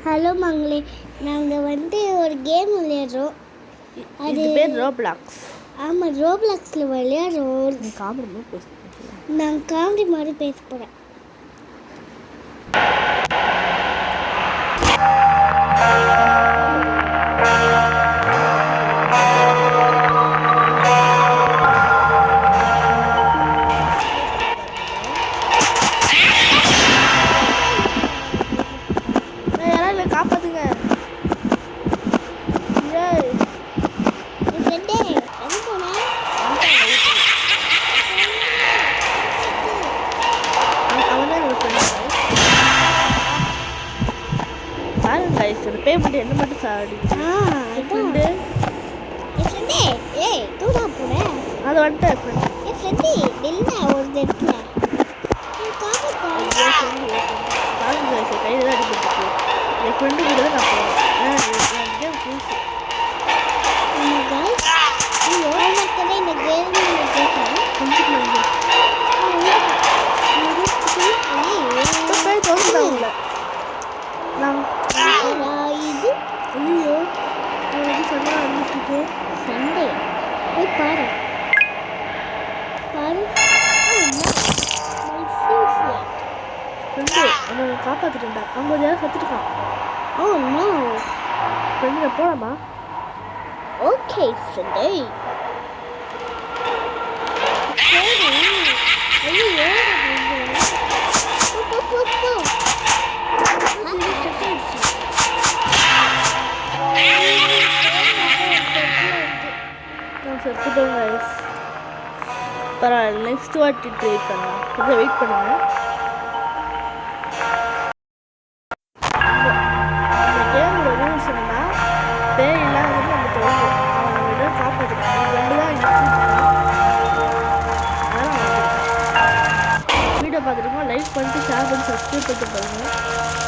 Hello மங்களே, நாங்கள் ஒரு game விளையாடுறோம். அது பேர் ரோப்ளாக்ஸ். ஆமாம், ரோப்ளாக்ஸில் விளையாடுறோம். நான் காமெடி மாதிரி பேச போகிறேன். காப்பாத்துங்க. பேமெண்ட் என்ன மட்டும் சாடி அது வந்துட்டேன் கையில் தான் அடிபட்டுருக்கு. என் ஃப்ரெண்டு கூட தான் நான் போகிறேன். சண்டே போய் பாரு காப்பாத்திட்டா. அவங்க யாரும் கத்துட்டுருக்கான். ஓ நோ ஃப்ரெண்டு போலாமா? ஓகே ஃப்ரெண்டே. பரவாயில்ல, நெக்ஸ்ட் வாட்டி ட்ரை பண்ணலாம். கொஞ்சம் வெயிட் பண்ணுங்க. இந்த கேமோட ரூல்ஸ் என்னன்னா, தேவையில்லாத நம்ம தொடங்கும் அவங்களோட காப்பாற்றுக்கணும். ரெண்டு தான் வீடியோ பார்த்துருக்கோம். லைக் பண்ணிட்டு ஷேர் பண்ணி சப்ஸ்கிரைப் பண்ணிட்டு பாருங்கள்.